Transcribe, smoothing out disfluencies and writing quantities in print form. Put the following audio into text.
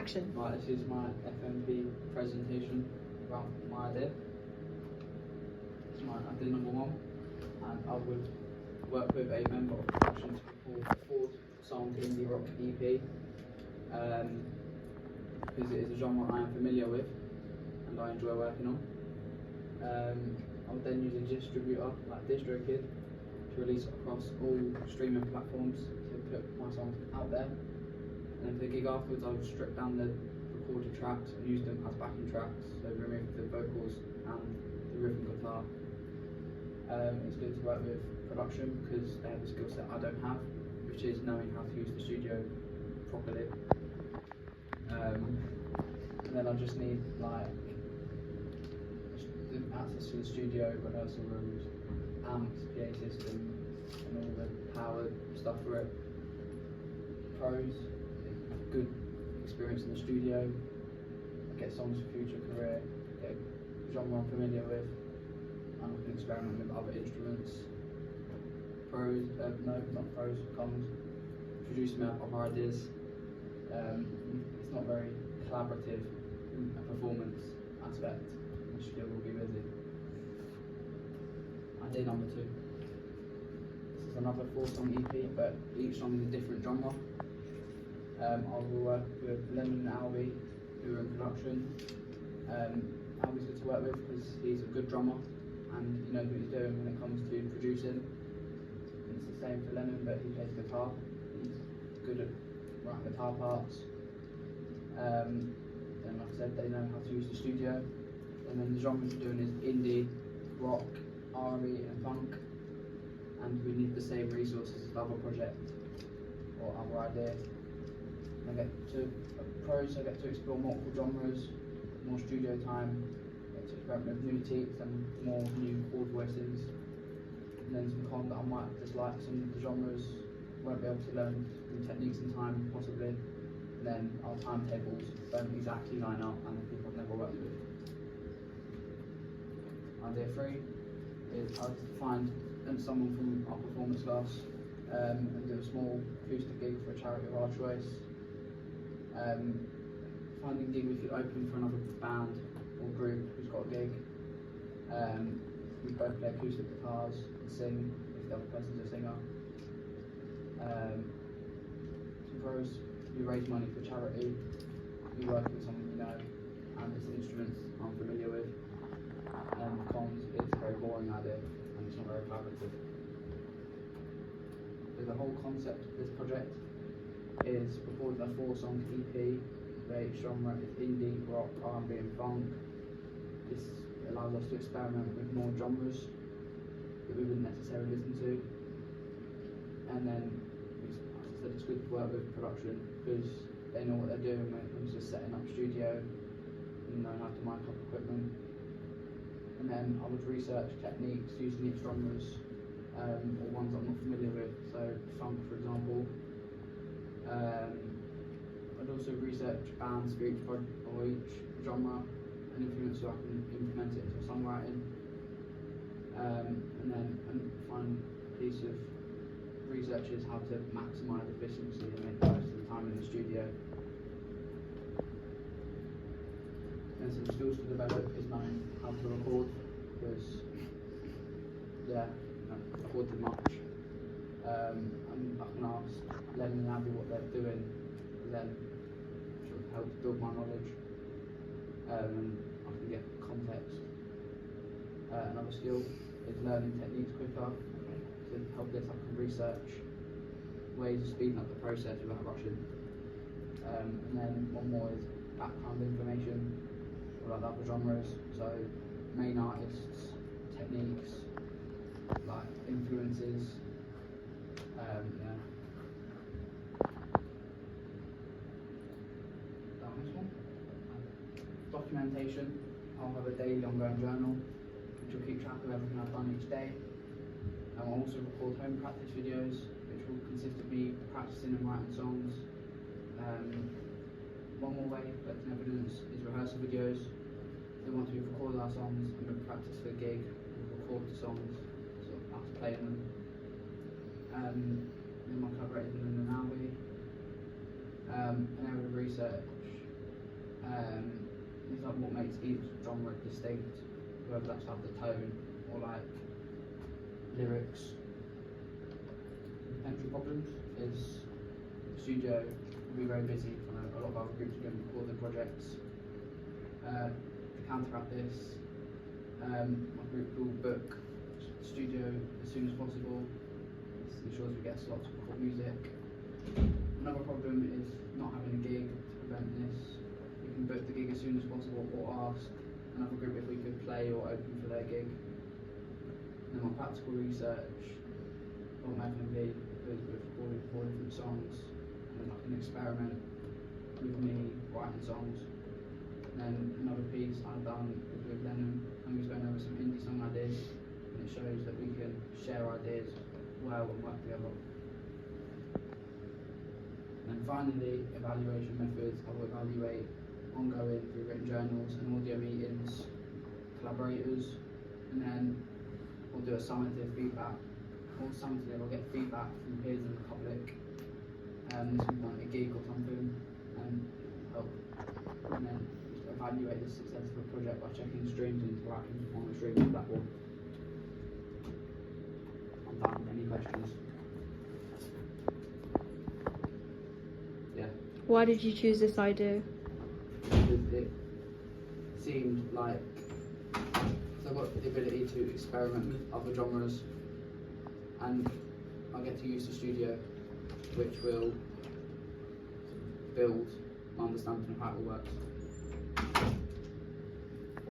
action. Right, this is my FMP presentation about my idea. It's my idea number one, and I would work with a member of production to record a 4-song indie rock EP, because it is a genre I am familiar with and I enjoy working on. I would then use a distributor like DistroKid to release it across all streaming platforms to put my songs out there. And then for the gig afterwards, I would strip down the recorded tracks and use them as backing tracks, so remove the vocals and the rhythm guitar. It's good to work with production because they have a skill set I don't have, which is knowing how to use the studio properly. And then I just need like the access to the studio, rehearsal rooms, amps, PA system, and all the power stuff for it. Pros: good experience in the studio, get songs for future career, get a genre I'm familiar with, and I can experiment with other instruments. Pros, no, not pros, cons: producing out other ideas. It's not very collaborative in a performance aspect. The studio will be busy. Idea number 2. This is another 4-song EP, but each song is a different genre. I will work with Lemon and Albie, who are in production. Albie's good to work with because he's a good drummer and he knows what he's doing when it comes to producing. And it's the same for Lemon, but he plays guitar. He's good at writing guitar parts. And like I said, they know how to use the studio. And then the genres we're doing is indie, rock, R&B and funk. And we need the same resources as the other project or other idea. I get to pros, I get to explore multiple genres, more studio time, get to experiment with new teats and more new chord voices. And then some cons that I might dislike some of the genres, won't be able to learn new techniques in time possibly. And then our timetables don't exactly line up and the people I've never worked with. Idea 3 is I'd find someone from our performance class and do a small acoustic gig for a charity of our choice. Finding a gig we could open for another band or group who's got a gig. We both play acoustic guitars and sing if the other person's a singer. Some pros: you raise money for charity, you work with someone you know, and it's instruments I'm familiar with. Cons: it's a very boring idea and it's not very collaborative. So the whole concept of this project is recording a 4-song EP. The genre is indie, rock, R&B and funk. This allows us to experiment with more genres that we wouldn't necessarily listen to. And then, as I said, it's good to work with production because they know what they're doing when it comes to setting up studio and knowing how to mic up equipment. And then I would research techniques using each genres or ones I'm not familiar with, so funk for example. I'd also research bands for each or each genre and influence so I can implement it into songwriting. And then find a piece of research is how to maximise efficiency and make the most of the time in the studio. And some skills to develop is knowing how to record because, record too much. And I can ask Lemon and Abby what they're doing, and then sort of help build my knowledge, and I can get context. Another skill is learning techniques quicker. To help this, I can research ways of speeding up the process without rushing. And then one more is background information about other genres, so main artists, techniques, like influences. Documentation: I'll have a daily ongoing journal which will keep track of everything I've done each day. I'll also record home practice videos which will consist of me practicing and writing songs. One more way of collecting evidence is rehearsal videos. So once we've recorded our songs and we've practiced for a gig, we'll record the songs, sort of us playing them. Then my collaborating in an album. An area of research It's like what makes each genre distinct, whether that's have the tone or like lyrics. Potential problems is the studio will be very busy. A lot of other groups are doing recording projects. To counteract this, my group will book the studio as soon as possible. This ensures we get slots for music. Another problem is not having a gig to prevent this. We can book the gig as soon as possible or ask another group if we could play or open for their gig. And then my practical research on FMP with recording 4 different songs and like an experiment with me writing songs. And then another piece I've done is with Lennon, and we went over some indie song ideas, and it shows that we can share ideas well and work together. And then finally, evaluation methods. I will evaluate ongoing through written journals and audio meetings, collaborators, and then we'll do a summative feedback. Or summative, I'll get feedback from peers and the public, this will be like a gig or something, and help. And then evaluate the success of a project by checking streams and interacting on the streaming platform. I'm done. Any questions? Yeah. Why did you choose this idea? It seemed like I've got the ability to experiment with other genres, and I get to use the studio, which will build my understanding of how it all works.